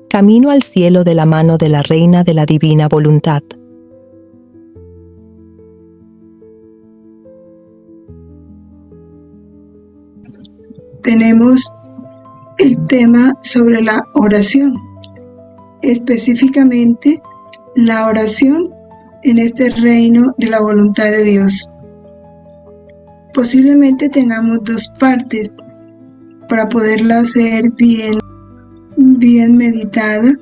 Camino al cielo de la mano de la Reina de la Divina Voluntad. Tenemos el tema sobre la oración, específicamente la oración en este reino de la voluntad de Dios. Posiblemente tengamos dos partes para poderla hacer bien meditada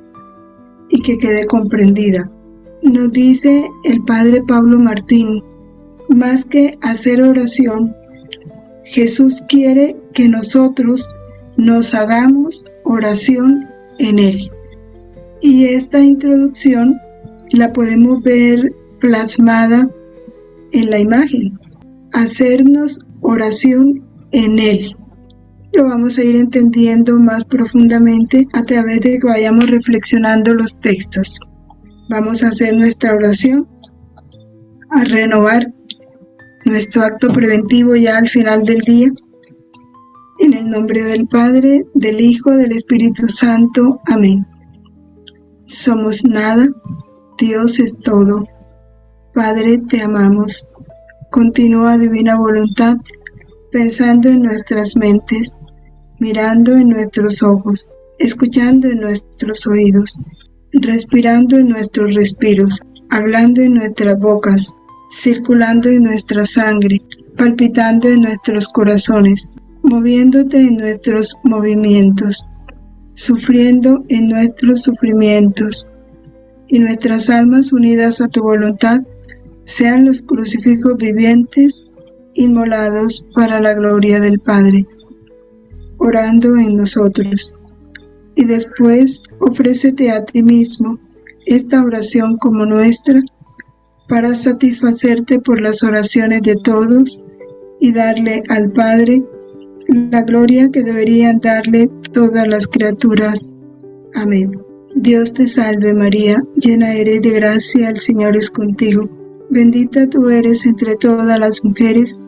y que quede comprendida. Nos dice el Padre Pablo Martín, más que hacer oración, Jesús quiere que nosotros nos hagamos oración en Él. Y esta introducción la podemos ver plasmada en la imagen. Hacernos oración en Él. Lo vamos a ir entendiendo más profundamente a través de que vayamos reflexionando los textos. Vamos a hacer nuestra oración, a renovar nuestro acto preventivo ya al final del día. En el nombre del Padre, del Hijo, del Espíritu Santo. Amén. Somos nada, Dios es todo. Padre, te amamos. Continúa divina voluntad, pensando en nuestras mentes, mirando en nuestros ojos, escuchando en nuestros oídos, respirando en nuestros respiros, hablando en nuestras bocas, circulando en nuestra sangre, palpitando en nuestros corazones, moviéndote en nuestros movimientos, sufriendo en nuestros sufrimientos, y nuestras almas unidas a tu voluntad sean los crucifijos vivientes inmolados para la gloria del Padre, orando en nosotros. Y después ofrécete a ti mismo esta oración como nuestra, para satisfacerte por las oraciones de todos y darle al Padre la gloria que deberían darle todas las criaturas. Amén. Dios te salve María, llena eres de gracia, el Señor es contigo. Bendita tú eres entre todas las mujeres,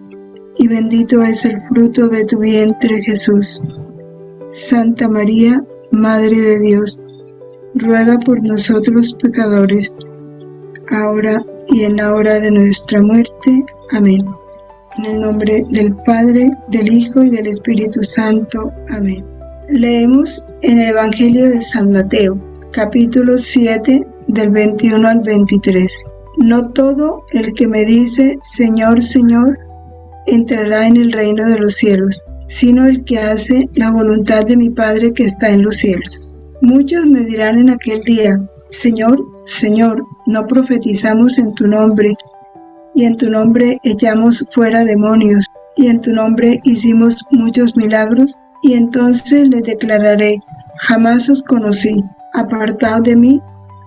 y bendito es el fruto de tu vientre Jesús. Santa María, Madre de Dios, ruega por nosotros pecadores, ahora y en la hora de nuestra muerte. Amén. En el nombre del Padre, del Hijo y del Espíritu Santo. Amén. Leemos en el Evangelio de San Mateo, capítulo 7, del 21 al 23. No todo el que me dice, Señor, Señor, entrará en el reino de los cielos, sino el que hace la voluntad de mi Padre que está en los cielos. Muchos me dirán en aquel día, Señor, Señor, no profetizamos en tu nombre, y en tu nombre echamos fuera demonios, y en tu nombre hicimos muchos milagros, y entonces les declararé, jamás os conocí, apartaos de mí,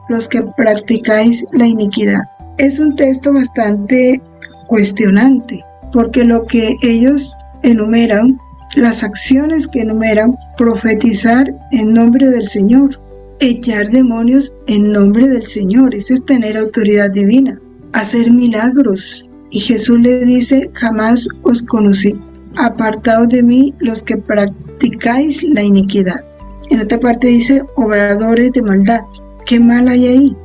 los que practicáis la iniquidad. Es un texto bastante cuestionante, porque lo que ellos enumeran, las acciones que enumeran, profetizar en nombre del Señor, echar demonios en nombre del Señor, eso es tener autoridad divina, hacer milagros. Y Jesús le dice, jamás os conocí, apartaos de mí los que practicáis la iniquidad. En otra parte dice, obradores de maldad. ¿Qué mal hay ahí?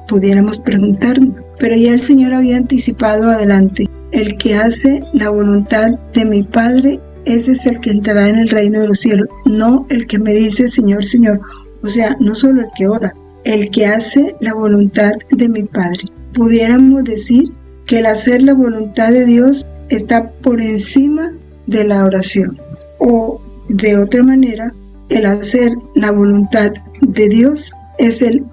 Pudiéramos preguntarnos, pero ya el Señor había anticipado adelante, el que hace la voluntad de mi Padre, ese es el que entrará en el reino de los cielos, no el que me dice Señor, Señor. O sea, no solo el que ora, el que hace la voluntad de mi Padre. Pudiéramos decir que el hacer la voluntad de Dios está por encima de la oración. O de otra manera, el hacer la voluntad de Dios es el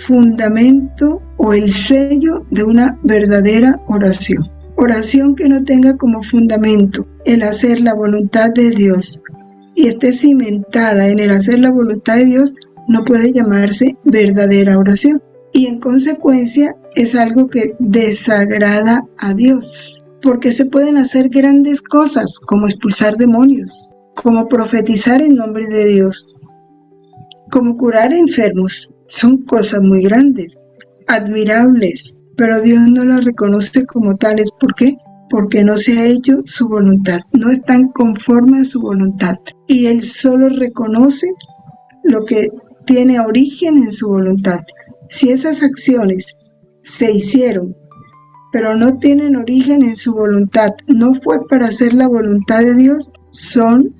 fundamento o el sello de una verdadera oración. Oración que no tenga como fundamento el hacer la voluntad de Dios y esté cimentada en el hacer la voluntad de Dios, no puede llamarse verdadera oración. Y en consecuencia es algo que desagrada a Dios, porque se pueden hacer grandes cosas como expulsar demonios, como profetizar en nombre de Dios, como curar enfermos. Son cosas muy grandes, admirables, pero Dios no las reconoce como tales. ¿Por qué? Porque no se ha hecho su voluntad, no están conformes a su voluntad. Y Él solo reconoce lo que tiene origen en su voluntad. Si esas acciones se hicieron, pero no tienen origen en su voluntad, no fue para hacer la voluntad de Dios, son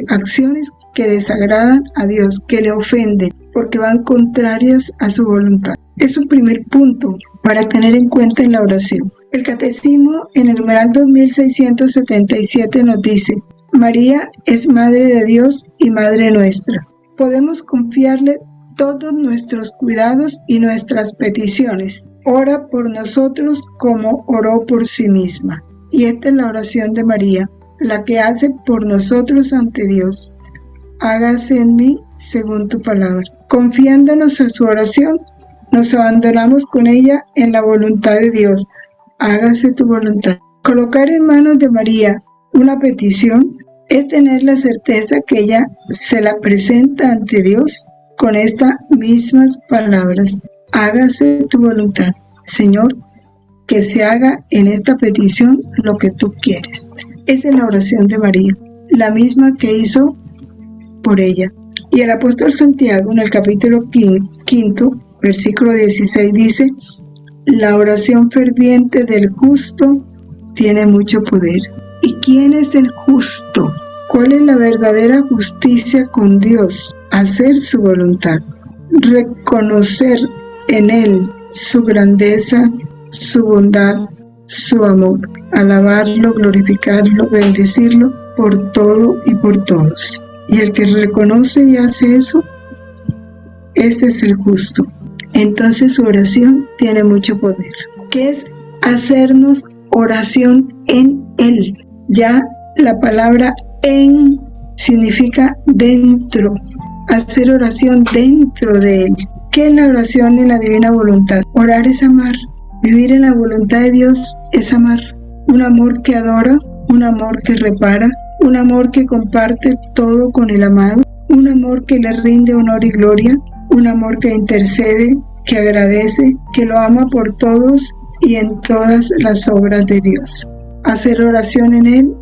acciones que desagradan a Dios, que le ofenden, porque van contrarias a su voluntad. Es un primer punto para tener en cuenta en la oración. El Catecismo en el numeral 2677 nos dice: María es Madre de Dios y Madre nuestra. Podemos confiarle todos nuestros cuidados y nuestras peticiones. Ora por nosotros como oró por sí misma. Y esta es la oración de María, la que hace por nosotros ante Dios. Hágase en mí según tu palabra. Confiándonos en su oración, nos abandonamos con ella en la voluntad de Dios. Hágase tu voluntad. Colocar en manos de María una petición es tener la certeza que ella se la presenta ante Dios con estas mismas palabras: hágase tu voluntad. Señor, que se haga en esta petición lo que tú quieres. Esa es la oración de María, la misma que hizo por ella. Y el apóstol Santiago, en el capítulo 5, versículo 16, dice: la oración ferviente del justo tiene mucho poder. ¿Y quién es el justo? ¿Cuál es la verdadera justicia con Dios? Hacer su voluntad, reconocer en Él su grandeza, su bondad, su amor, alabarlo, glorificarlo, bendecirlo por todo y por todos. Y el que reconoce y hace eso, ese es el justo. Entonces su oración tiene mucho poder. ¿Qué es hacernos oración en Él? Ya la palabra en significa dentro, hacer oración dentro de Él. ¿Qué es la oración en la divina voluntad? Orar es amar. Vivir en la voluntad de Dios es amar. Un amor que adora, un amor que repara, un amor que comparte todo con el amado, un amor que le rinde honor y gloria, un amor que intercede, que agradece, que lo ama por todos y en todas las obras de Dios. Hacer oración en Él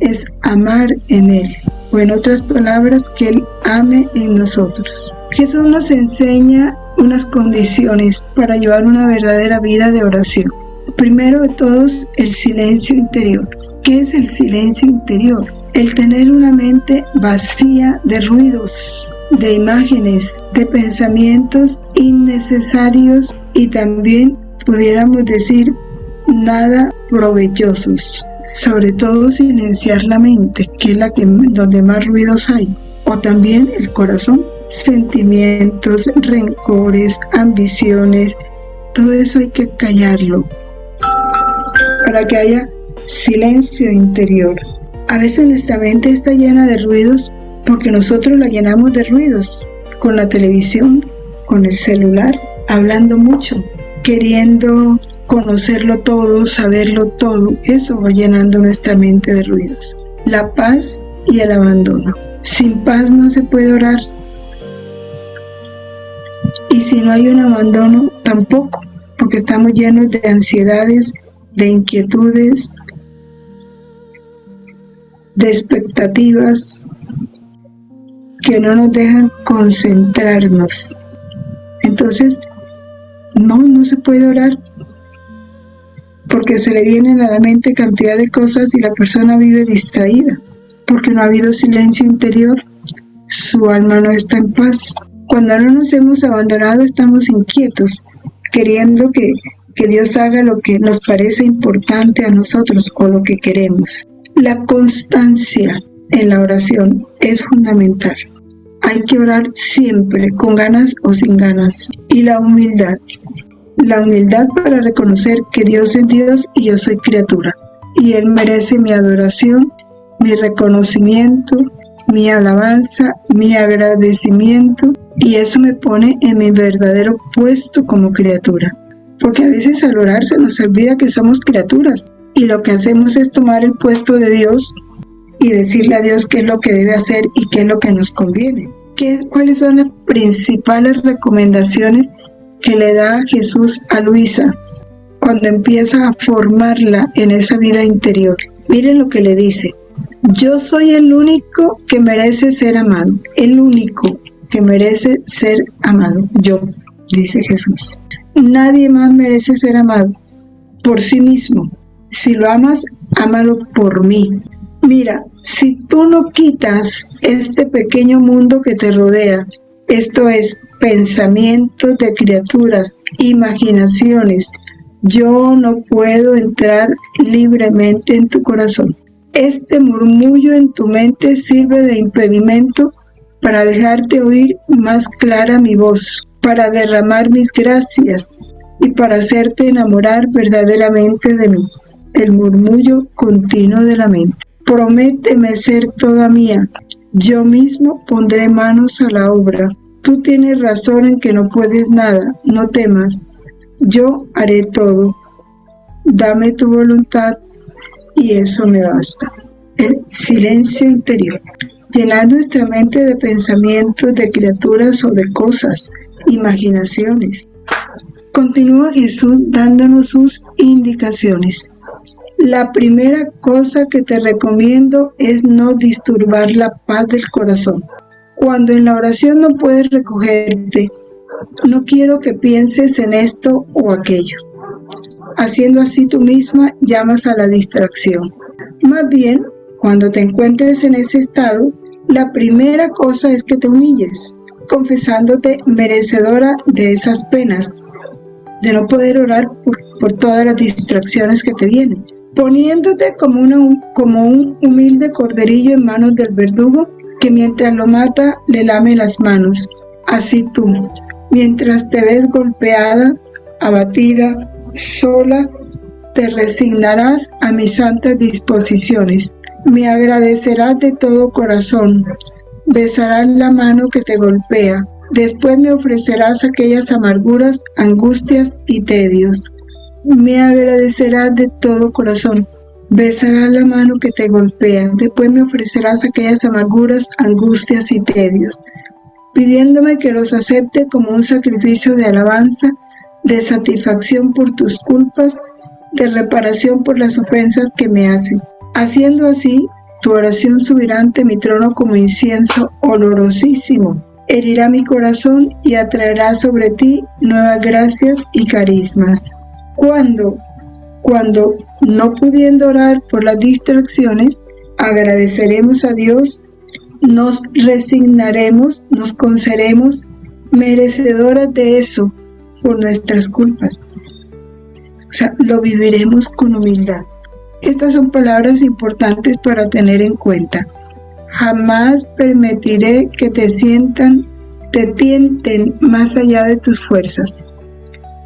es amar en Él, o en otras palabras, que Él ame en nosotros. Jesús nos enseña unas condiciones para llevar una verdadera vida de oración. Primero de todos, el silencio interior. ¿Qué es el silencio interior? El tener una mente vacía de ruidos, de imágenes, de pensamientos innecesarios y también, pudiéramos decir, nada provechosos. Sobre todo silenciar la mente, que es donde más ruidos hay, o también el corazón, sentimientos, rencores, ambiciones, todo eso hay que callarlo para que haya silencio interior. A veces nuestra mente está llena de ruidos porque nosotros la llenamos de ruidos, con la televisión, con el celular, hablando mucho, queriendo conocerlo todo, saberlo todo. Eso va llenando nuestra mente de ruidos. La paz y el abandono. Sin paz no se puede orar. Y si no hay un abandono, tampoco, porque estamos llenos de ansiedades, de inquietudes, de expectativas que no nos dejan concentrarnos. Entonces, no se puede orar, porque se le vienen a la mente cantidad de cosas y la persona vive distraída, porque no ha habido silencio interior, su alma no está en paz. Cuando no nos hemos abandonado, estamos inquietos, queriendo que Dios haga lo que nos parece importante a nosotros o lo que queremos. La constancia en la oración es fundamental. Hay que orar siempre, con ganas o sin ganas. Y la humildad. La humildad para reconocer que Dios es Dios y yo soy criatura. Y Él merece mi adoración, mi reconocimiento, mi alabanza, mi agradecimiento. Y eso me pone en mi verdadero puesto como criatura. Porque a veces al orar se nos olvida que somos criaturas. Y lo que hacemos es tomar el puesto de Dios y decirle a Dios qué es lo que debe hacer y qué es lo que nos conviene. ¿Cuáles son las principales recomendaciones que le da Jesús a Luisa cuando empieza a formarla en esa vida interior? Miren lo que le dice: yo soy el único que merece ser amado, el único. que merece ser amado. Yo, dice Jesús. Nadie más merece ser amado por sí mismo. Si lo amas, ámalo por mí. Mira, si tú no quitas este pequeño mundo que te rodea, esto es, pensamientos de criaturas, imaginaciones, yo no puedo entrar libremente en tu corazón. Este murmullo en tu mente sirve de impedimento para dejarte oír más clara mi voz, para derramar mis gracias y para hacerte enamorar verdaderamente de mí. El murmullo continuo de la mente. Prométeme ser toda mía. Yo mismo pondré manos a la obra. Tú tienes razón en que no puedes nada. No temas. Yo haré todo. Dame tu voluntad y eso me basta. El silencio interior. Llenar nuestra mente de pensamientos de criaturas o de cosas, imaginaciones. Continúa Jesús dándonos sus indicaciones. La primera cosa que te recomiendo es no disturbar la paz del corazón. Cuando en la oración no puedes recogerte, no quiero que pienses en esto o aquello. Haciendo así tú misma llamas a la distracción. Más bien, cuando te encuentres en ese estado, la primera cosa es que te humilles, confesándote merecedora de esas penas, de no poder orar por todas las distracciones que te vienen, poniéndote como un humilde corderillo en manos del verdugo que mientras lo mata le lame las manos. Así tú, mientras te ves golpeada, abatida, sola, te resignarás a mis santas disposiciones. Me agradecerás de todo corazón, besarás la mano que te golpea. Después me ofrecerás aquellas amarguras, angustias y tedios. Me agradecerás de todo corazón. Besarás la mano que te golpea. Después me ofrecerás aquellas amarguras, angustias y tedios, pidiéndome que los acepte como un sacrificio de alabanza, de satisfacción por tus culpas, de reparación por las ofensas que me hacen. Haciendo así, tu oración subirá ante mi trono como incienso olorosísimo. Herirá mi corazón y atraerá sobre ti nuevas gracias y carismas. Cuando no pudiendo orar por las distracciones, agradeceremos a Dios, nos resignaremos, nos consideremos merecedoras de eso por nuestras culpas. O sea, lo viviremos con humildad. Estas son palabras importantes para tener en cuenta. Jamás permitiré que te tienten más allá de tus fuerzas.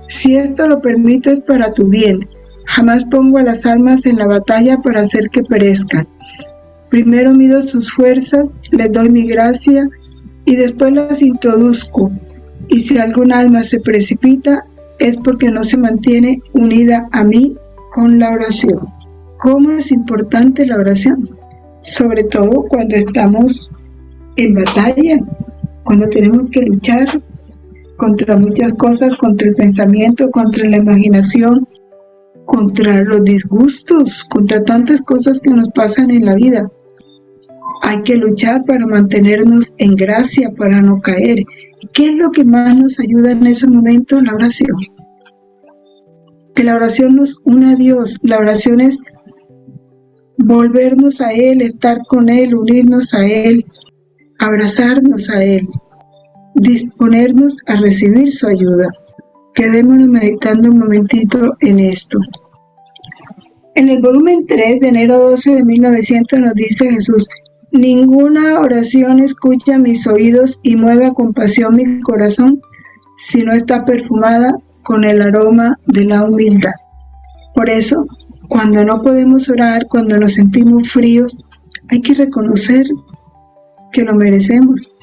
Si esto lo permito es para tu bien. Jamás pongo a las almas en la batalla para hacer que perezcan. Primero mido sus fuerzas, les doy mi gracia y después las introduzco. Y si algún alma se precipita, es porque no se mantiene unida a mí con la oración. ¿Cómo es importante la oración? Sobre todo cuando estamos en batalla, cuando tenemos que luchar contra muchas cosas, contra el pensamiento, contra la imaginación, contra los disgustos, contra tantas cosas que nos pasan en la vida. Hay que luchar para mantenernos en gracia, para no caer. ¿Y qué es lo que más nos ayuda en ese momento? La oración. Que la oración nos una a Dios. La oración es volvernos a Él, estar con Él, unirnos a Él, abrazarnos a Él, disponernos a recibir su ayuda. Quedémonos meditando un momentito en esto. En el volumen 3 de enero 12 de 1900 nos dice Jesús: ninguna oración escucha mis oídos y mueve a compasión mi corazón si no está perfumada con el aroma de la humildad. Por eso, cuando no podemos orar, cuando nos sentimos fríos, hay que reconocer que lo merecemos,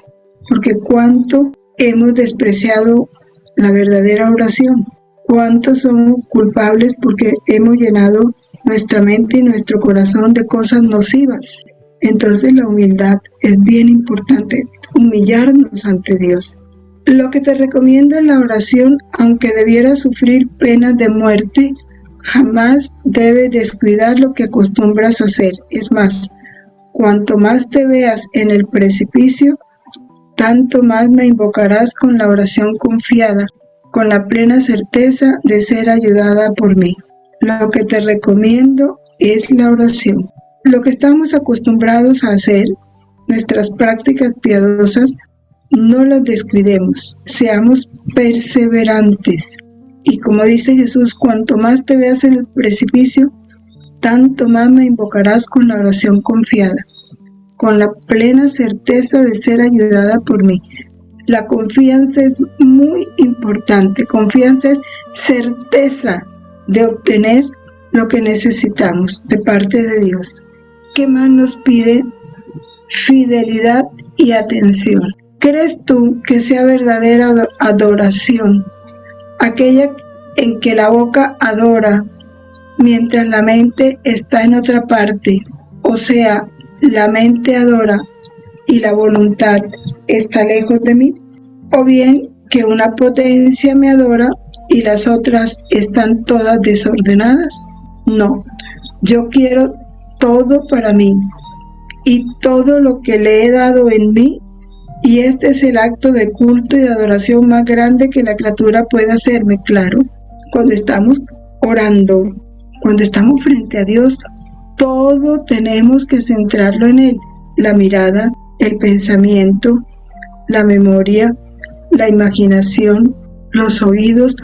porque cuánto hemos despreciado la verdadera oración, cuánto somos culpables porque hemos llenado nuestra mente y nuestro corazón de cosas nocivas. Entonces la humildad es bien importante, humillarnos ante Dios. Lo que te recomiendo en la oración, aunque debieras sufrir penas de muerte, jamás debes descuidar lo que acostumbras a hacer. Es más, cuanto más te veas en el precipicio, tanto más me invocarás con la oración confiada, con la plena certeza de ser ayudada por mí. Lo que te recomiendo es la oración. Lo que estamos acostumbrados a hacer, nuestras prácticas piadosas, no las descuidemos, seamos perseverantes. Y como dice Jesús, cuanto más te veas en el precipicio, tanto más me invocarás con la oración confiada, con la plena certeza de ser ayudada por mí. La confianza es muy importante. Confianza es certeza de obtener lo que necesitamos de parte de Dios. ¿Qué más nos pide? Fidelidad y atención. ¿Crees tú que sea verdadera adoración aquella en que la boca adora mientras la mente está en otra parte? O sea, la mente adora y la voluntad está lejos de mí, o bien que una potencia me adora y las otras están todas desordenadas. No, yo quiero todo para mí y todo lo que le he dado en mí, y este es el acto de culto y de adoración más grande que la criatura puede hacerme. Claro, cuando estamos orando, cuando estamos frente a Dios, todo tenemos que centrarlo en Él. La mirada, el pensamiento, la memoria, la imaginación, los oídos,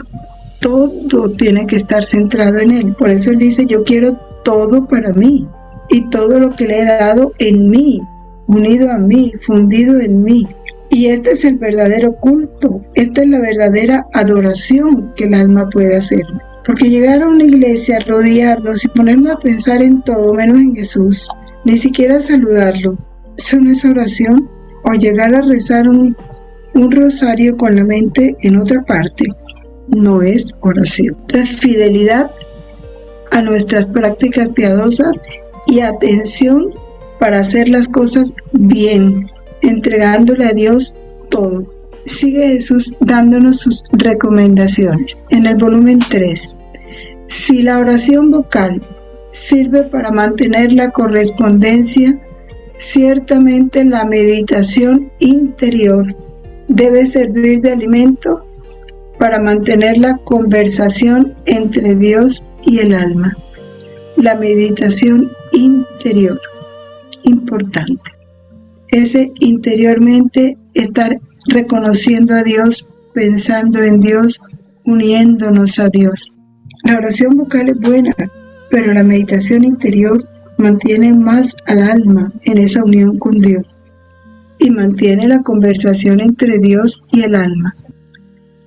todo tiene que estar centrado en Él. Por eso Él dice, yo quiero todo para mí y todo lo que le he dado en mí, unido a mí, fundido en mí. Y este es el verdadero culto, esta es la verdadera adoración que el alma puede hacer. Porque llegar a una iglesia, rodearnos y ponernos a pensar en todo menos en Jesús, ni siquiera saludarlo, eso no es oración. O llegar a rezar un rosario con la mente en otra parte, no es oración. Entonces, fidelidad a nuestras prácticas piadosas y atención para hacer las cosas bien, entregándole a Dios todo. Sigue Jesús dándonos sus recomendaciones. En el volumen 3, si la oración vocal sirve para mantener la correspondencia, ciertamente la meditación interior debe servir de alimento para mantener la conversación entre Dios y el alma. La meditación interior, importante. Ese interiormente estar reconociendo a Dios, pensando en Dios, uniéndonos a Dios. La oración vocal es buena, pero la meditación interior mantiene más al alma en esa unión con Dios y mantiene la conversación entre Dios y el alma.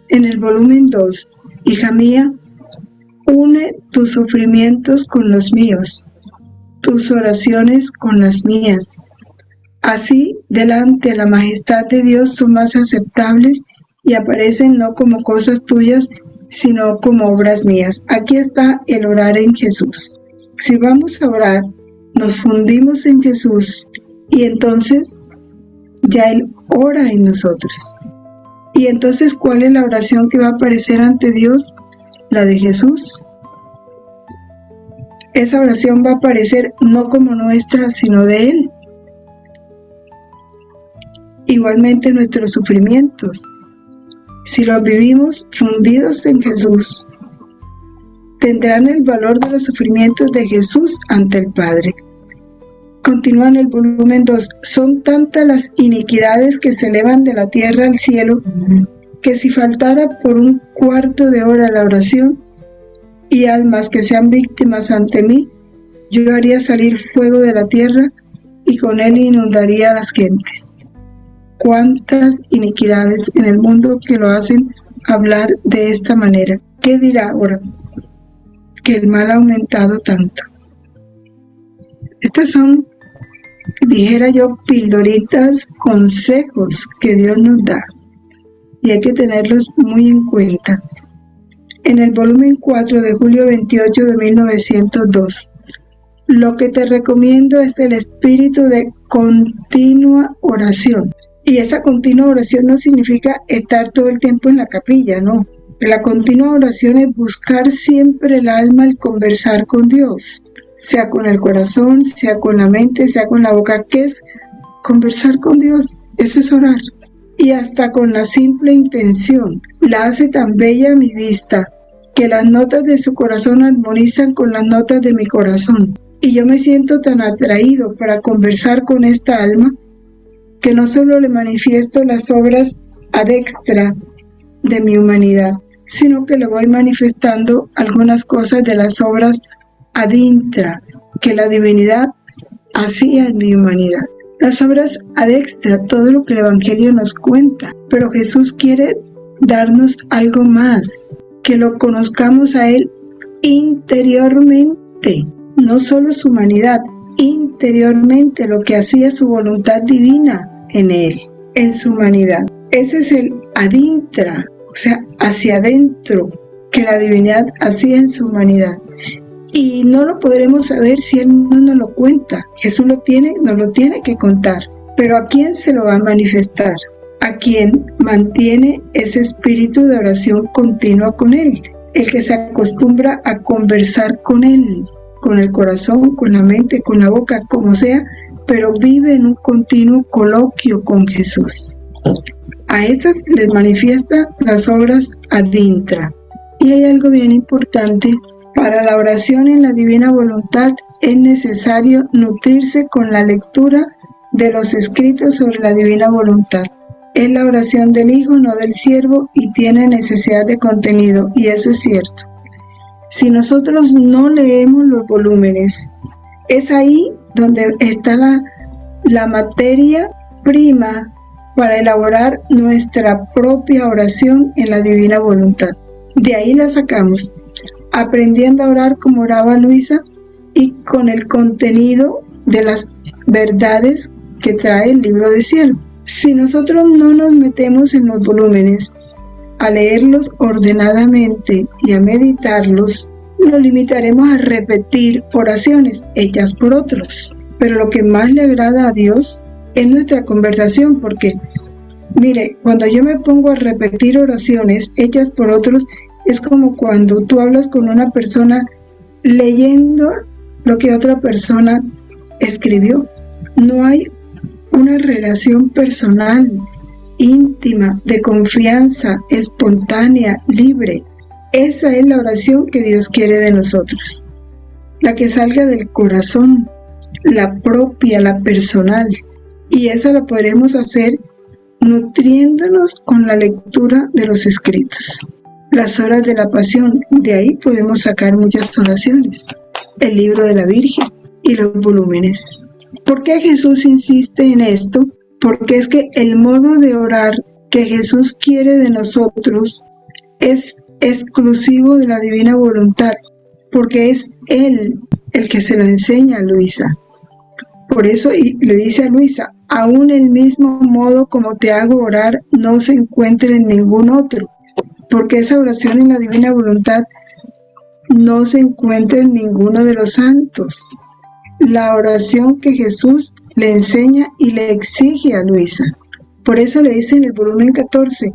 En el volumen 2, hija mía, une tus sufrimientos con los míos, tus oraciones con las mías. Así, delante de la majestad de Dios son más aceptables y aparecen no como cosas tuyas, sino como obras mías. Aquí está el orar en Jesús. Si vamos a orar, nos fundimos en Jesús y entonces ya Él ora en nosotros. Y entonces, ¿cuál es la oración que va a aparecer ante Dios? La de Jesús. Esa oración va a aparecer no como nuestra, sino de Él. Igualmente nuestros sufrimientos, si los vivimos fundidos en Jesús, tendrán el valor de los sufrimientos de Jesús ante el Padre. Continúa en el volumen 2, son tantas las iniquidades que se elevan de la tierra al cielo, que si faltara por un cuarto de hora la oración, y almas que sean víctimas ante mí, yo haría salir fuego de la tierra, y con él inundaría a las gentes. ¿Cuántas iniquidades en el mundo que lo hacen hablar de esta manera? ¿Qué dirá ahora? Que el mal ha aumentado tanto. Estas son, dijera yo, pildoritas, consejos que Dios nos da. Y hay que tenerlos muy en cuenta. En el volumen 4 de julio 28 de 1902, lo que te recomiendo es el espíritu de continua oración. Y esa continua oración no significa estar todo el tiempo en la capilla, no. La continua oración es buscar siempre el alma al conversar con Dios, sea con el corazón, sea con la mente, sea con la boca. ¿Qué es conversar con Dios? Eso es orar. y hasta con la simple intención la hace tan bella a mi vista, que las notas de su corazón armonizan con las notas de mi corazón. Y yo me siento tan atraído para conversar con esta alma, que no solo le manifiesto las obras ad extra de mi humanidad, sino que le voy manifestando algunas cosas de las obras ad intra que la divinidad hacía en mi humanidad. Las obras ad extra, todo lo que el Evangelio nos cuenta, pero Jesús quiere darnos algo más, que lo conozcamos a Él interiormente, no solo su humanidad, interiormente lo que hacía su voluntad divina en Él, en su humanidad. Ese es el ad intra, o sea, hacia adentro, que la divinidad hacía en su humanidad. Y no lo podremos saber si Él no nos lo cuenta. Jesús nos lo tiene que contar. Pero ¿a quién se lo va a manifestar? A quien mantiene ese espíritu de oración continua con Él, el que se acostumbra a conversar con Él, con el corazón, con la mente, con la boca, como sea, pero vive en un continuo coloquio con Jesús. A esas les manifiesta las obras ad intra. Y hay algo bien importante: para la oración en la divina voluntad es necesario nutrirse con la lectura de los escritos sobre la divina voluntad. Es la oración del Hijo, no del siervo, y tiene necesidad de contenido, y eso es cierto. Si nosotros no leemos los volúmenes, es ahí donde está la materia prima para elaborar nuestra propia oración en la divina voluntad. De ahí la sacamos, aprendiendo a orar como oraba Luisa y con el contenido de las verdades que trae el libro de cielo. Si nosotros no nos metemos en los volúmenes a leerlos ordenadamente y a meditarlos, nos limitaremos a repetir oraciones hechas por otros. Pero lo que más le agrada a Dios es nuestra conversación, porque, mire, cuando yo me pongo a repetir oraciones hechas por otros, es como cuando tú hablas con una persona leyendo lo que otra persona escribió. No hay una relación personal, íntima, de confianza, espontánea, libre. Esa es la oración que Dios quiere de nosotros. La que salga del corazón, la propia, la personal. Y esa la podremos hacer nutriéndonos con la lectura de los escritos. Las horas de la pasión, de ahí podemos sacar muchas oraciones. El libro de la Virgen y los volúmenes. ¿Por qué Jesús insiste en esto? Porque es que el modo de orar que Jesús quiere de nosotros es exclusivo de la divina voluntad, porque es Él el que se lo enseña a Luisa. Por eso le dice a Luisa: aún el mismo modo como te hago orar no se encuentra en ningún otro, porque esa oración en la divina voluntad no se encuentra en ninguno de los santos. La oración que Jesús le enseña y le exige a Luisa. Por eso le dice en el volumen 14: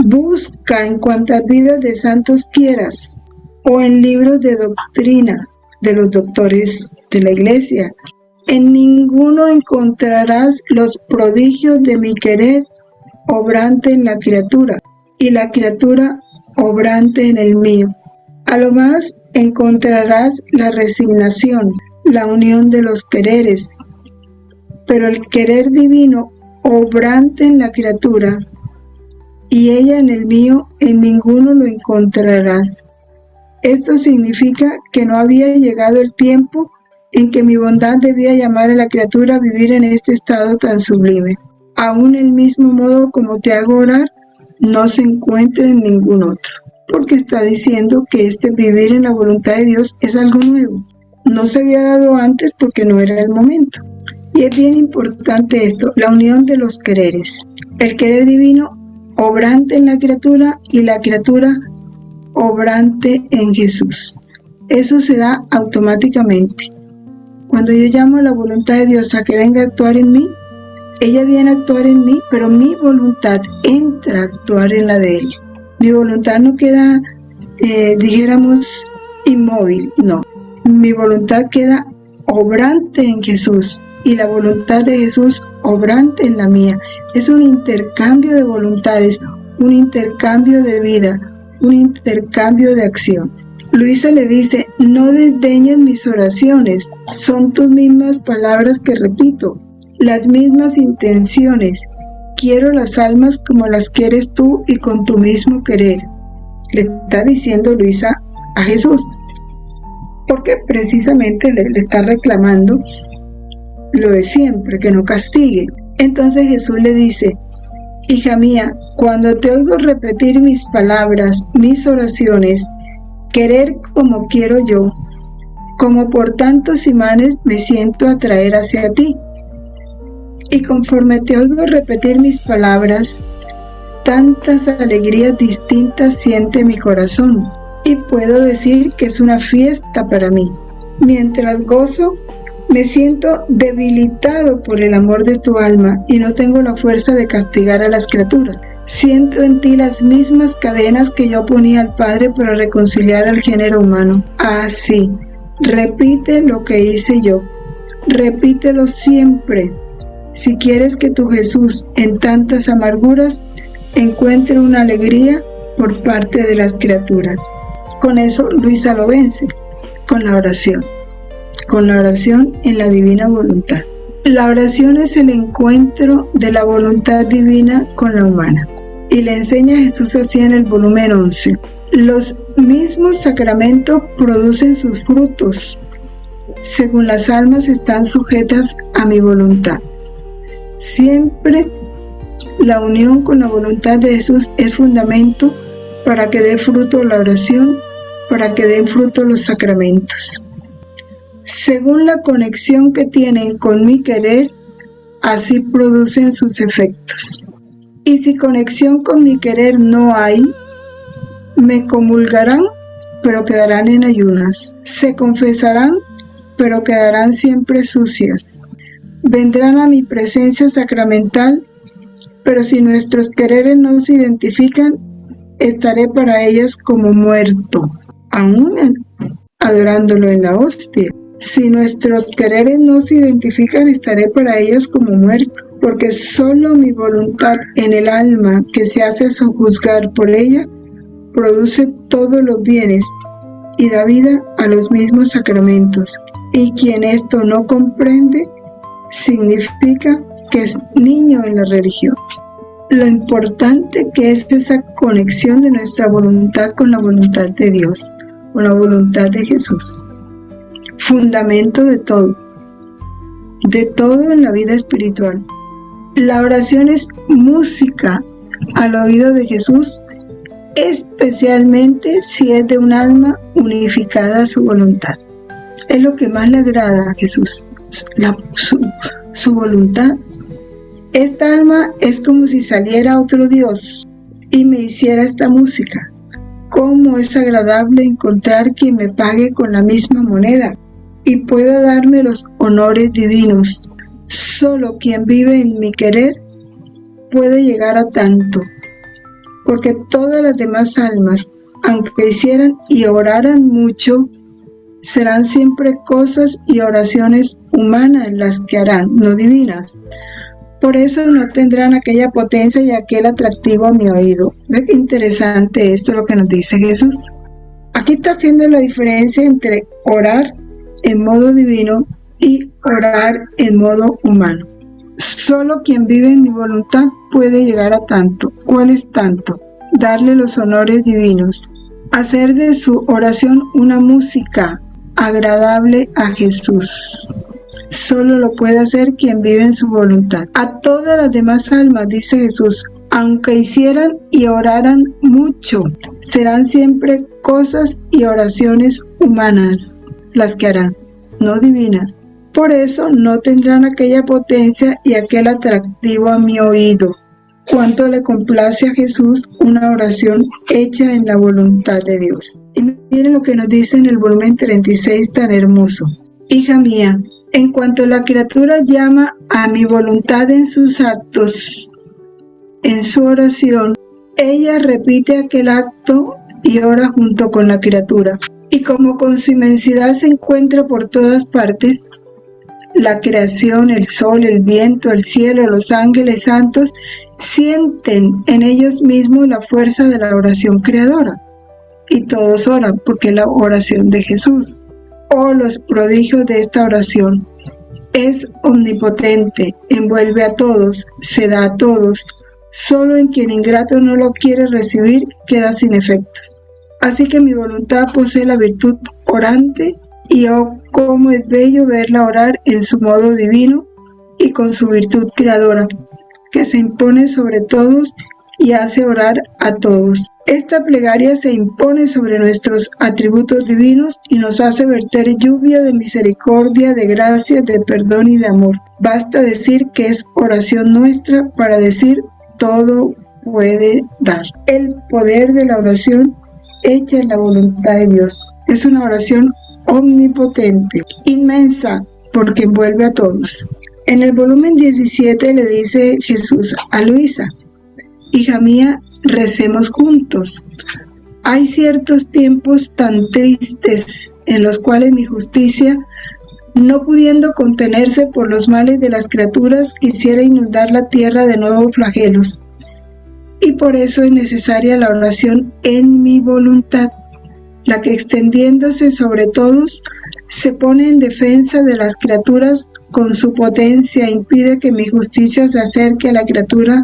busca en cuantas vidas de santos quieras, o en libros de doctrina de los doctores de la iglesia. En ninguno encontrarás los prodigios de mi querer obrante en la criatura, y la criatura obrante en el mío. A lo más encontrarás la resignación, la unión de los quereres, pero el querer divino obrante en la criatura, y ella en el mío, en ninguno lo encontrarás. Esto significa que no había llegado el tiempo en que mi bondad debía llamar a la criatura a vivir en este estado tan sublime. Aún el mismo modo como te hago orar no se encuentra en ningún otro, porque está diciendo que este vivir en la voluntad de Dios es algo nuevo. No se había dado antes porque no era el momento. Y es bien importante esto, la unión de los quereres. El querer divino obrante en la criatura y la criatura obrante en Jesús. Eso se da automáticamente. Cuando yo llamo a la voluntad de Dios a que venga a actuar en mí, ella viene a actuar en mí, pero mi voluntad entra a actuar en la de Él. Mi voluntad no queda, dijéramos, inmóvil, no. Mi voluntad queda obrante en Jesús y la voluntad de Jesús obrante en la mía. Es un intercambio de voluntades, un intercambio de vida, un intercambio de acción. Luisa le dice, no desdeñes mis oraciones, son tus mismas palabras que repito, las mismas intenciones. Quiero las almas como las quieres tú y con tu mismo querer. Le está diciendo Luisa a Jesús, porque precisamente le está reclamando lo de siempre, que no castigue. Entonces Jesús le dice, hija mía, cuando te oigo repetir mis palabras, mis oraciones, querer como quiero yo, como por tantos imanes me siento atraer hacia ti. Y conforme te oigo repetir mis palabras, tantas alegrías distintas siente mi corazón, y puedo decir que es una fiesta para mí. Mientras gozo, me siento debilitado por el amor de tu alma y no tengo la fuerza de castigar a las criaturas. Siento en ti las mismas cadenas que yo ponía al Padre para reconciliar al género humano. Ah, sí, repite lo que hice yo. Repítelo siempre. Si quieres que tu Jesús, en tantas amarguras, encuentre una alegría por parte de las criaturas. Con eso Luisa lo vence, con la oración en la divina voluntad. La oración es el encuentro de la voluntad divina con la humana. Y le enseña a Jesús así en el volumen 11. Los mismos sacramentos producen sus frutos, según las almas están sujetas a mi voluntad. Siempre la unión con la voluntad de Jesús es fundamento para que dé fruto la oración, para que den fruto los sacramentos. Según la conexión que tienen con mi querer, así producen sus efectos. Y si conexión con mi querer no hay, me comulgarán, pero quedarán en ayunas. Se confesarán, pero quedarán siempre sucias. Vendrán a mi presencia sacramental, pero si nuestros quereres no se identifican, estaré para ellas como muerto, aún adorándolo en la hostia. Si nuestros quereres no se identifican, estaré para ellas como muerto, porque solo mi voluntad en el alma que se hace sojuzgar por ella produce todos los bienes y da vida a los mismos sacramentos. Y quien esto no comprende, significa que es niño en la religión. Lo importante que es esa conexión de nuestra voluntad con la voluntad de Dios, con la voluntad de Jesús. Fundamento de todo en la vida espiritual. La oración es música al oído de Jesús, especialmente si es de un alma unificada a su voluntad. Es lo que más le agrada a Jesús, su voluntad. Esta alma es como si saliera otro Dios y me hiciera esta música. Cómo es agradable encontrar quien me pague con la misma moneda y pueda darme los honores divinos. Solo quien vive en mi querer puede llegar a tanto, porque todas las demás almas, aunque hicieran y oraran mucho, serán siempre cosas y oraciones humanas las que harán, no divinas. Por eso no tendrán aquella potencia y aquel atractivo a mi oído. ¿Ve qué interesante esto lo que nos dice Jesús? Aquí está haciendo la diferencia entre orar en modo divino y orar en modo humano. Solo quien vive en mi voluntad puede llegar a tanto. ¿Cuál es tanto? Darle los honores divinos. Hacer de su oración una música agradable a Jesús. Solo lo puede hacer quien vive en su voluntad. A todas las demás almas, dice Jesús, aunque hicieran y oraran mucho, serán siempre cosas y oraciones humanas las que harán, no divinas. Por eso no tendrán aquella potencia y aquel atractivo a mi oído. Cuánto le complace a Jesús una oración hecha en la voluntad de Dios. Y miren lo que nos dice en el volumen 36 tan hermoso. Hija mía, en cuanto la criatura llama a mi voluntad en sus actos, en su oración, ella repite aquel acto y ora junto con la criatura. Y como con su inmensidad se encuentra por todas partes, la creación, el sol, el viento, el cielo, los ángeles santos, sienten en ellos mismos la fuerza de la oración creadora. Y todos oran porque es la oración de Jesús. Oh, los prodigios de esta oración. Es omnipotente, envuelve a todos, se da a todos. Solo en quien ingrato no lo quiere recibir queda sin efectos. Así que mi voluntad posee la virtud orante, y oh, cómo es bello verla orar en su modo divino y con su virtud creadora, que se impone sobre todos y hace orar a todos. Esta plegaria se impone sobre nuestros atributos divinos y nos hace verter lluvia de misericordia, de gracia, de perdón y de amor. Basta decir que es oración nuestra para decir todo puede dar. El poder de la oración hecha en la voluntad de Dios. Es una oración omnipotente, inmensa, porque envuelve a todos. En el volumen 17 le dice Jesús a Luisa: hija mía, recemos juntos. Hay ciertos tiempos tan tristes en los cuales mi justicia, no pudiendo contenerse por los males de las criaturas, quisiera inundar la tierra de nuevos flagelos. Y por eso es necesaria la oración en mi voluntad, la que extendiéndose sobre todos, se pone en defensa de las criaturas con su potencia, impide que mi justicia se acerque a la criatura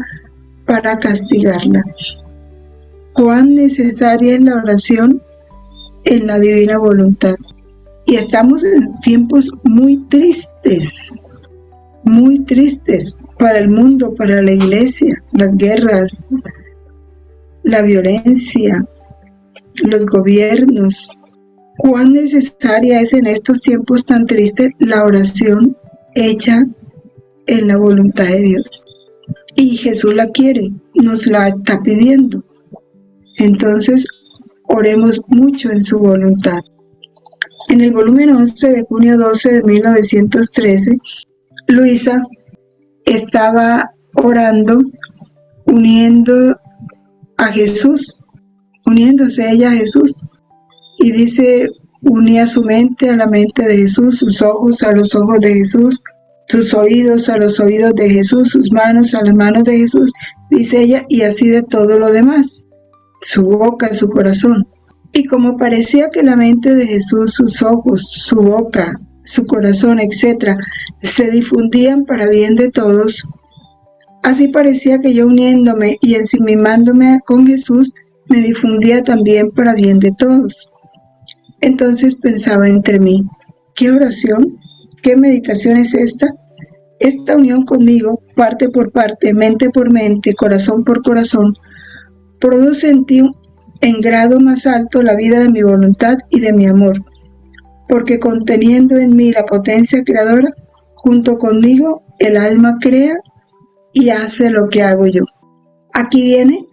para castigarla. Cuán necesaria es la oración en la divina voluntad. Y estamos en tiempos muy tristes para el mundo, para la iglesia, las guerras, la violencia, los gobiernos. Cuán necesaria es en estos tiempos tan tristes la oración hecha en la voluntad de Dios. Y Jesús la quiere, nos la está pidiendo. Entonces, oremos mucho en su voluntad. En el volumen 11 de junio 12 de 1913, Luisa estaba orando, uniendo a Jesús, uniéndose ella a Jesús. Y dice, unía su mente a la mente de Jesús, sus ojos a los ojos de Jesús, sus oídos a los oídos de Jesús, sus manos a las manos de Jesús, dice ella, y así de todo lo demás, su boca, su corazón. Y como parecía que la mente de Jesús, sus ojos, su boca, su corazón, etc., se difundían para bien de todos, así parecía que yo uniéndome y ensimismándome con Jesús, me difundía también para bien de todos. Entonces pensaba entre mí, ¿qué oración? ¿Qué meditación es esta? Esta unión conmigo, parte por parte, mente por mente, corazón por corazón, produce en ti en grado más alto la vida de mi voluntad y de mi amor, porque conteniendo en mí la potencia creadora, junto conmigo el alma crea y hace lo que hago yo. Aquí viene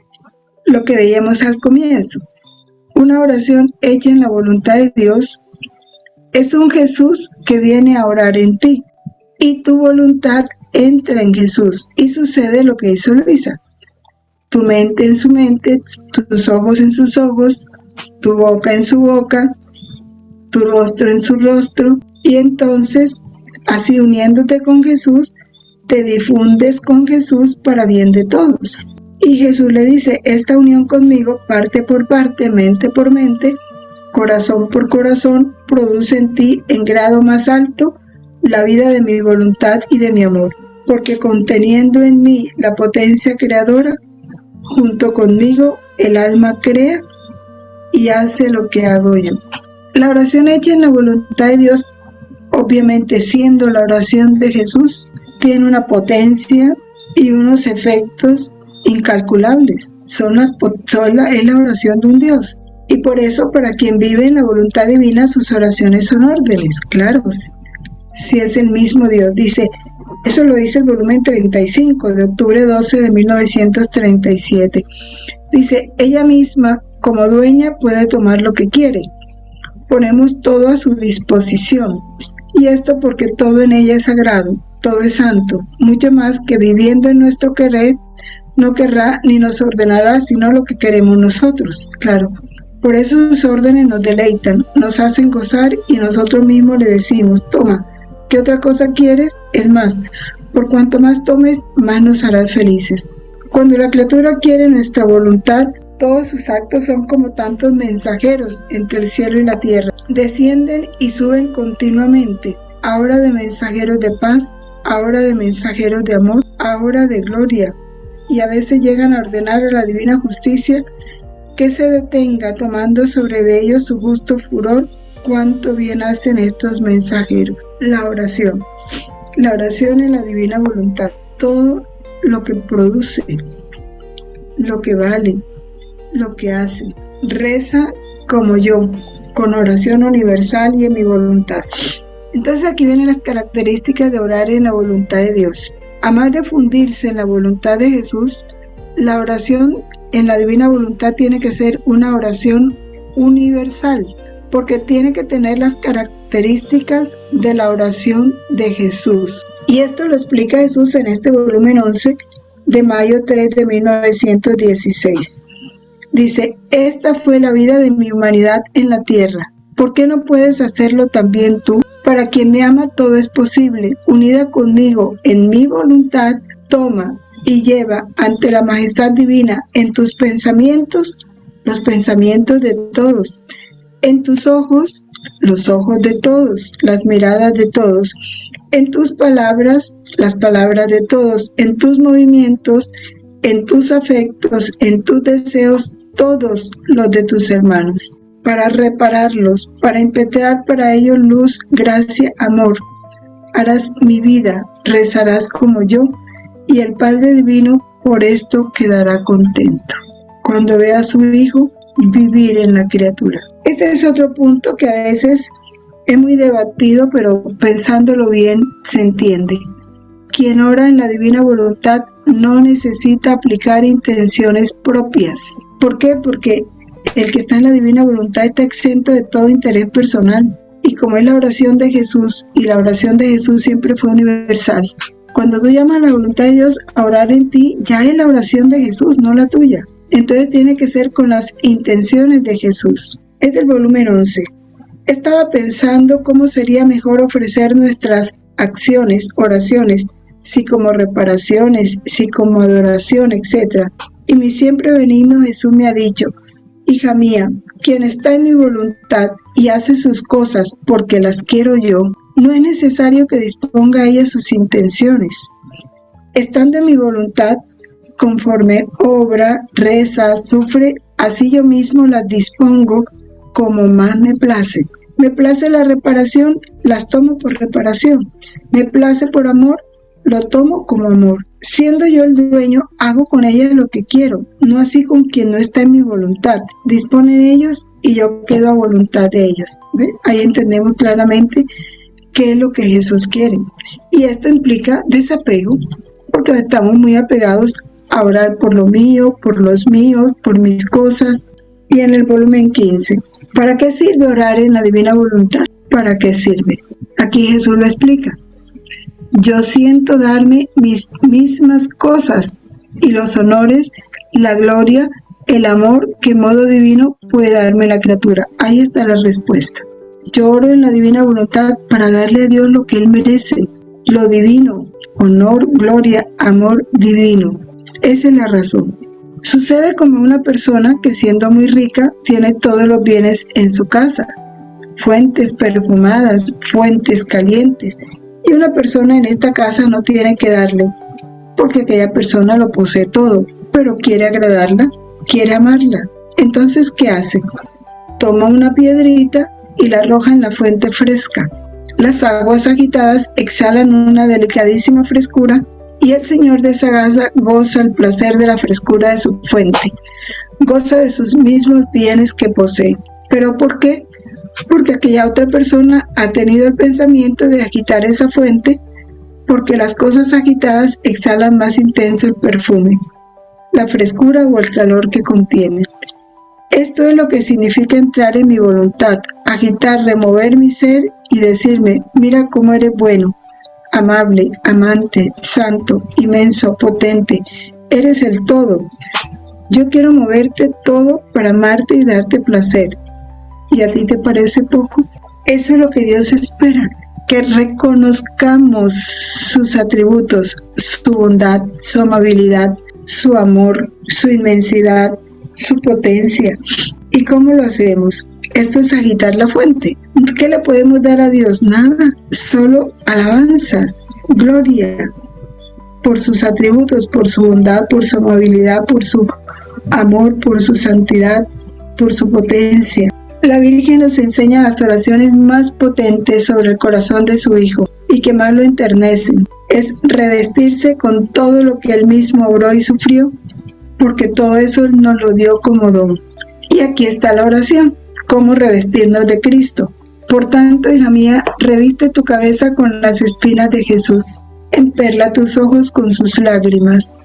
lo que veíamos al comienzo. Una oración hecha en la voluntad de Dios es un Jesús que viene a orar en ti, y tu voluntad entra en Jesús y sucede lo que hizo Luisa. Tu mente en su mente, tus ojos en sus ojos, tu boca en su boca, tu rostro en su rostro, y entonces, así uniéndote con Jesús, te difundes con Jesús para bien de todos. Y Jesús le dice, esta unión conmigo, parte por parte, mente por mente, corazón por corazón, produce en ti en grado más alto la vida de mi voluntad y de mi amor, porque conteniendo en mí la potencia creadora, junto conmigo el alma crea y hace lo que hago yo. La oración hecha en la voluntad de Dios, obviamente siendo la oración de Jesús, tiene una potencia y unos efectos incalculables. Es la oración de un Dios. Y por eso, para quien vive en la voluntad divina, sus oraciones son órdenes, claros. Si es el mismo Dios, dice, eso lo dice el volumen 35 de octubre 12 de 1937. Dice, ella misma, como dueña, puede tomar lo que quiere. Ponemos todo a su disposición. Y esto porque todo en ella es sagrado, todo es santo, mucho más que viviendo en nuestro querer, no querrá ni nos ordenará sino lo que queremos nosotros, claro. Por eso sus órdenes nos deleitan, nos hacen gozar y nosotros mismos le decimos, toma, ¿Qué otra cosa quieres? Es más, por cuanto más tomes, más nos harás felices. Cuando la criatura quiere nuestra voluntad, todos sus actos son como tantos mensajeros entre el cielo y la tierra. Descienden y suben continuamente, ahora de mensajeros de paz, ahora de mensajeros de amor, ahora de gloria. Y a veces llegan a ordenar a la divina justicia que se detenga, tomando sobre de ellos su justo furor. Cuánto bien hacen estos mensajeros. La oración es la divina voluntad. Todo lo que produce, lo que vale, lo que hace. Reza como yo, con oración universal y en mi voluntad. Entonces aquí vienen las características de orar en la voluntad de Dios. Además de fundirse en la voluntad de Jesús, la oración en la divina voluntad tiene que ser una oración universal, porque tiene que tener las características de la oración de Jesús. Y esto lo explica Jesús en este volumen 11 de mayo 3 de 1916. Dice: esta fue la vida de mi humanidad en la tierra. ¿Por qué no puedes hacerlo también tú? Para quien me ama todo es posible. Unida conmigo en mi voluntad, toma y lleva ante la majestad divina en tus pensamientos los pensamientos de todos, en tus ojos los ojos de todos, las miradas de todos, en tus palabras las palabras de todos, en tus movimientos, en tus afectos, en tus deseos, todos los de tus hermanos, para repararlos, para impetrar para ellos luz, gracia, amor. Harás mi vida, rezarás como yo, y el Padre Divino por esto quedará contento, cuando vea a su Hijo vivir en la criatura. Este es otro punto que a veces es muy debatido, pero pensándolo bien se entiende. Quien ora en la divina voluntad no necesita aplicar intenciones propias. ¿Por qué? Porque el que está en la divina voluntad está exento de todo interés personal. Y como es la oración de Jesús, y la oración de Jesús siempre fue universal, cuando tú llamas a la voluntad de Dios a orar en ti, ya es la oración de Jesús, no la tuya. Entonces tiene que ser con las intenciones de Jesús. Es del volumen 11. Estaba pensando cómo sería mejor ofrecer nuestras acciones, oraciones, si como reparaciones, si como adoración, etc. Y mi siempre benigno Jesús me ha dicho: hija mía, quien está en mi voluntad y hace sus cosas porque las quiero yo, no es necesario que disponga ella sus intenciones. Estando en mi voluntad, conforme obra, reza, sufre, así yo mismo las dispongo como más me place. Me place la reparación, las tomo por reparación. Me place por amor, lo tomo como amor. Siendo yo el dueño, hago con ellas lo que quiero, no así con quien no está en mi voluntad. Disponen ellos y yo quedo a voluntad de ellos. ¿Ve? Ahí entendemos claramente qué es lo que Jesús quiere. Y esto implica desapego, porque estamos muy apegados a orar por lo mío, por los míos, por mis cosas. Y en el volumen 15, ¿para qué sirve orar en la divina voluntad? ¿Para qué sirve? Aquí Jesús lo explica. Yo siento darme mis mismas cosas y los honores, la gloria, el amor que en modo divino puede darme la criatura. Ahí está la respuesta. Yo oro en la divina voluntad para darle a Dios lo que Él merece, lo divino, honor, gloria, amor divino. Esa es la razón. Sucede como una persona que siendo muy rica tiene todos los bienes en su casa, fuentes perfumadas, fuentes calientes, y una persona en esta casa no tiene que darle, porque aquella persona lo posee todo, pero quiere agradarla, quiere amarla. Entonces, ¿qué hace? Toma una piedrita y la arroja en la fuente fresca. Las aguas agitadas exhalan una delicadísima frescura y el señor de esa casa goza el placer de la frescura de su fuente, goza de sus mismos bienes que posee. ¿Pero por qué? Porque aquella otra persona ha tenido el pensamiento de agitar esa fuente, porque las cosas agitadas exhalan más intenso el perfume, la frescura o el calor que contienen. Esto es lo que significa entrar en mi voluntad, agitar, remover mi ser y decirme: mira cómo eres bueno, amable, amante, santo, inmenso, potente, eres el todo. Yo quiero moverte todo para amarte y darte placer. ¿Y a ti te parece poco? Eso es lo que Dios espera, que reconozcamos sus atributos, su bondad, su amabilidad, su amor, su inmensidad, su potencia. ¿Y cómo lo hacemos? Esto es agitar la fuente. ¿Qué le podemos dar a Dios? Nada, solo alabanzas, gloria por sus atributos, por su bondad, por su amabilidad, por su amor, por su santidad, por su potencia. La Virgen nos enseña las oraciones más potentes sobre el corazón de su Hijo y que más lo enternecen. Es revestirse con todo lo que Él mismo obró y sufrió, porque todo eso nos lo dio como don. Y aquí está la oración, cómo revestirnos de Cristo. Por tanto, hija mía, reviste tu cabeza con las espinas de Jesús, emperla tus ojos con sus lágrimas,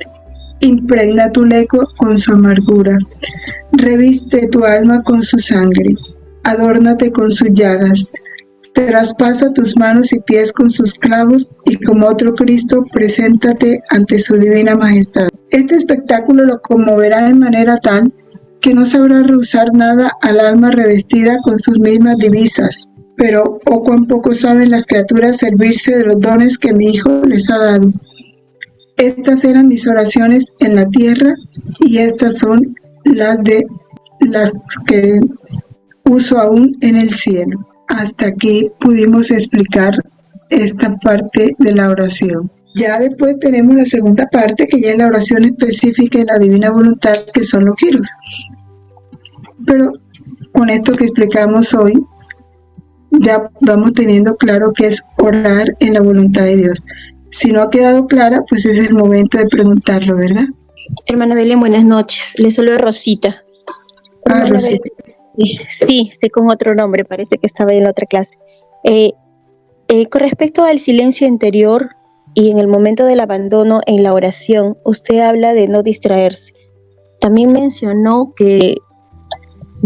impregna tu lengua con su amargura, reviste tu alma con su sangre, adórnate con sus llagas, traspasa tus manos y pies con sus clavos y como otro Cristo preséntate ante su divina majestad. Este espectáculo lo conmoverá de manera tal que no sabrá rehusar nada al alma revestida con sus mismas divisas. Pero poco a poco saben las criaturas servirse de los dones que mi Hijo les ha dado. Estas eran mis oraciones en la tierra y estas son las que uso aún en el cielo. Hasta aquí pudimos explicar esta parte de la oración. Ya después tenemos la segunda parte, que ya es la oración específica de la divina voluntad, que son los giros. Pero con esto que explicamos hoy, ya vamos teniendo claro que es orar en la voluntad de Dios. Si no ha quedado clara, pues es el momento de preguntarlo, ¿verdad? Hermana Belén, buenas noches. Le saludo Rosita. Rosita. Sí, estoy con otro nombre, parece que estaba en la otra clase. Con respecto al silencio interior y en el momento del abandono en la oración, usted habla de no distraerse. También mencionó que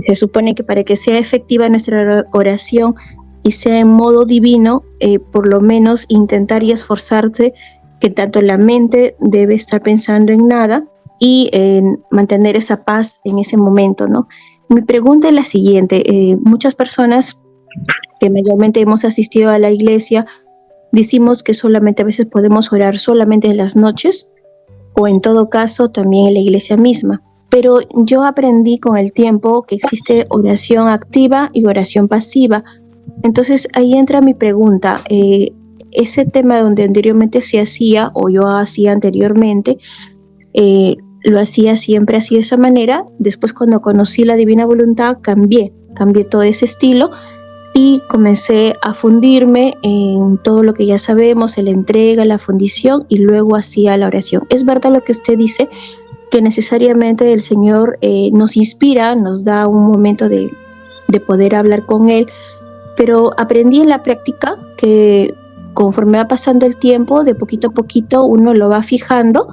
se supone que para que sea efectiva nuestra oración y sea en modo divino, por lo menos intentar y esforzarse que tanto la mente debe estar pensando en nada y mantener esa paz en ese momento, ¿no? Mi pregunta es la siguiente. Muchas personas que mayormente hemos asistido a la iglesia decimos que solamente a veces podemos orar solamente en las noches o en todo caso también en la iglesia misma. Pero yo aprendí con el tiempo que existe oración activa y oración pasiva. Entonces ahí entra mi pregunta. Ese tema donde anteriormente se hacía o yo hacía anteriormente, lo hacía siempre así de esa manera. Después cuando conocí la divina voluntad cambié todo ese estilo y comencé a fundirme en todo lo que ya sabemos, la entrega, la fundición y luego hacía la oración. Es verdad lo que usted dice, que necesariamente el Señor nos inspira, nos da un momento de poder hablar con Él, pero aprendí en la práctica que conforme va pasando el tiempo, de poquito a poquito uno lo va fijando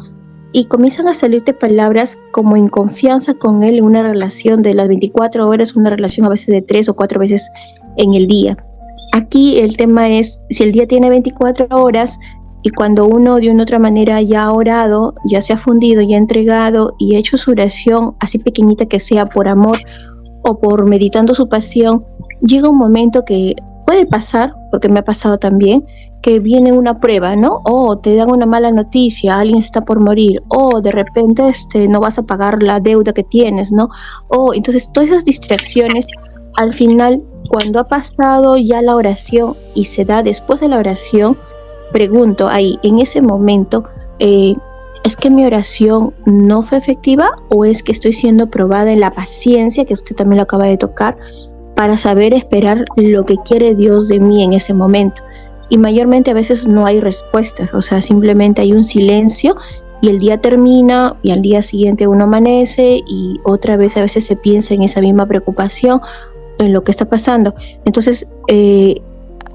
y comienzan a salirte palabras como en confianza con Él en una relación de las 24 horas, una relación a veces de 3 o 4 veces en el día. Aquí el tema es, si el día tiene 24 horas y cuando uno de una otra manera ya ha orado, ya se ha fundido, ya ha entregado y ha hecho su oración, así pequeñita que sea, por amor o por meditando su pasión, llega un momento que puede pasar, porque me ha pasado también, que viene una prueba, ¿no? O te dan una mala noticia, alguien está por morir, o de repente no vas a pagar la deuda que tienes, ¿no? O entonces todas esas distracciones, al final, cuando ha pasado ya la oración y se da después de la oración, pregunto ahí, en ese momento, ¿es que mi oración no fue efectiva o es que estoy siendo probada en la paciencia, que usted también lo acaba de tocar, para saber esperar lo que quiere Dios de mí en ese momento? Y mayormente a veces no hay respuestas, o sea, simplemente hay un silencio y el día termina y al día siguiente uno amanece y otra vez a veces se piensa en esa misma preocupación, en lo que está pasando. Entonces,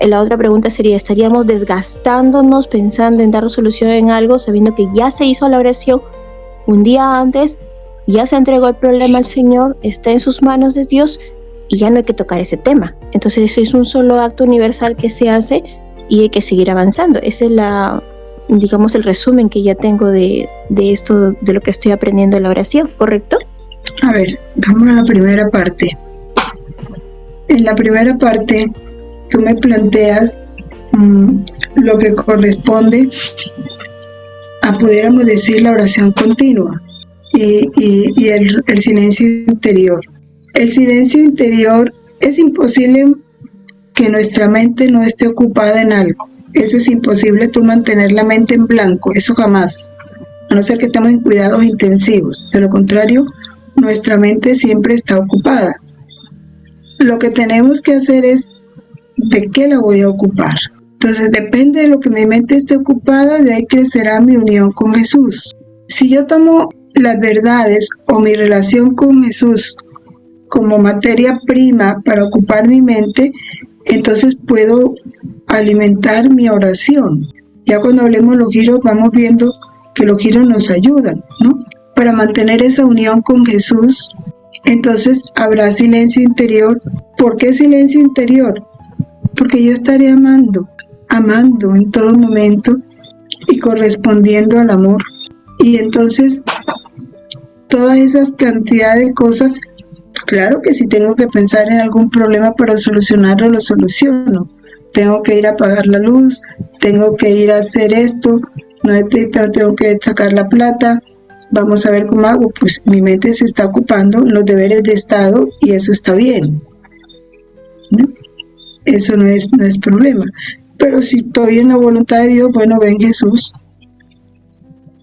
la otra pregunta sería, ¿estaríamos desgastándonos pensando en dar solución en algo sabiendo que ya se hizo la oración un día antes, ya se entregó el problema al Señor, está en sus manos de Dios y ya no hay que tocar ese tema? Entonces eso es un solo acto universal que se hace y hay que seguir avanzando. Ese es digamos, el resumen que ya tengo de esto, de lo que estoy aprendiendo de la oración, ¿correcto? A ver, vamos a la primera parte. En la primera parte, tú me planteas lo que corresponde a, pudiéramos decir, la oración continua y el silencio interior. El silencio interior, es imposible que nuestra mente no esté ocupada en algo. Eso es imposible, tú mantener la mente en blanco, eso jamás, a no ser que estemos en cuidados intensivos. De lo contrario, nuestra mente siempre está ocupada. Lo que tenemos que hacer es, ¿de qué la voy a ocupar? Entonces, depende de lo que mi mente esté ocupada, de ahí crecerá mi unión con Jesús. Si yo tomo las verdades o mi relación con Jesús como materia prima para ocupar mi mente, entonces puedo alimentar mi oración. Ya cuando hablemos de los giros, vamos viendo que los giros nos ayudan, ¿no? Para mantener esa unión con Jesús, entonces habrá silencio interior. ¿Por qué silencio interior? Porque yo estaré amando en todo momento y correspondiendo al amor. Y entonces, todas esas cantidades de cosas, claro que si tengo que pensar en algún problema para solucionarlo, lo soluciono. Tengo que ir a apagar la luz, tengo que ir a hacer esto, tengo que sacar la plata, vamos a ver cómo hago. Pues mi mente se está ocupando en los deberes de Estado y eso está bien, ¿no? Eso no es problema. Pero si estoy en la voluntad de Dios, bueno, ven Jesús,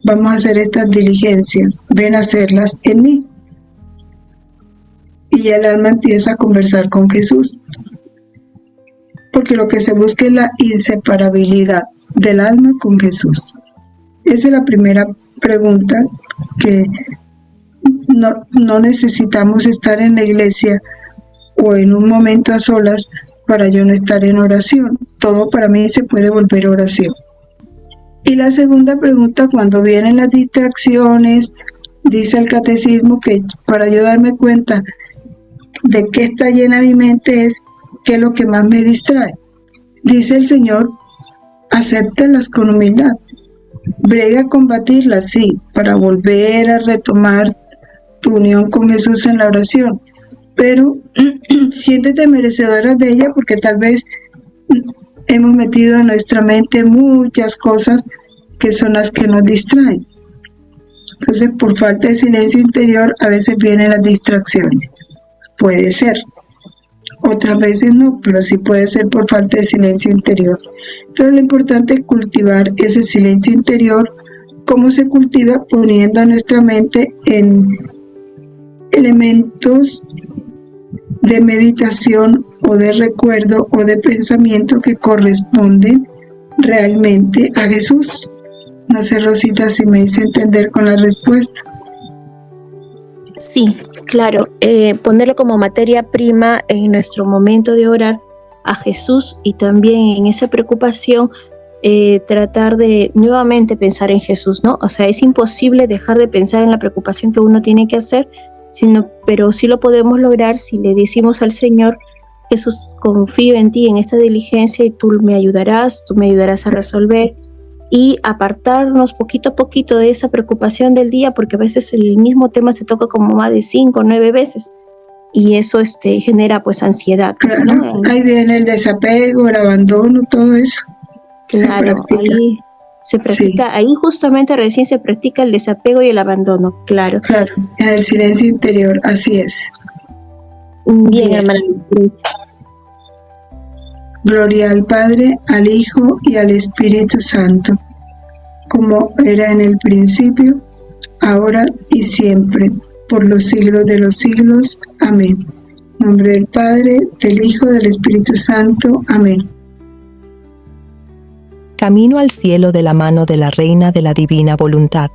vamos a hacer estas diligencias, ven a hacerlas en mí. Y el alma empieza a conversar con Jesús. Porque lo que se busca es la inseparabilidad del alma con Jesús. Esa es la primera pregunta, que no necesitamos estar en la iglesia o en un momento a solas para yo no estar en oración. Todo para mí se puede volver oración. Y la segunda pregunta, cuando vienen las distracciones, dice el catecismo que para yo darme cuenta de qué está llena mi mente es qué es lo que más me distrae. Dice el Señor, acéptalas con humildad, brega a combatirlas, sí, para volver a retomar tu unión con Jesús en la oración, pero siéntete merecedora de ella, porque tal vez hemos metido en nuestra mente muchas cosas que son las que nos distraen. Entonces, por falta de silencio interior, a veces vienen las distracciones. Puede ser. Otras veces no, pero sí puede ser por falta de silencio interior. Entonces, lo importante es cultivar ese silencio interior. ¿Cómo se cultiva? Poniendo a nuestra mente en elementos de meditación o de recuerdo o de pensamiento que corresponden realmente a Jesús. No sé, Rosita, si me hice entender con la respuesta. Sí, claro, ponerlo como materia prima en nuestro momento de orar a Jesús, y también en esa preocupación tratar de nuevamente pensar en Jesús, ¿no? O sea, es imposible dejar de pensar en la preocupación que uno tiene que hacer, pero sí lo podemos lograr si le decimos al Señor: Jesús, confío en ti, en esta diligencia, y tú me ayudarás a resolver, y apartarnos poquito a poquito de esa preocupación del día, porque a veces el mismo tema se toca como más de 5 o 9 veces, y eso genera pues ansiedad. Claro, ¿no? Ahí viene el desapego, el abandono, todo eso. Claro, ahí se practica, sí. Ahí justamente recién se practica el desapego y el abandono, claro. Claro, en el silencio interior, así es. Bien, hermana. Gloria al Padre, al Hijo y al Espíritu Santo, como era en el principio, ahora y siempre, por los siglos de los siglos. Amén. En nombre del Padre, del Hijo, del Espíritu Santo. Amén. Camino al cielo de la mano de la Reina de la Divina Voluntad.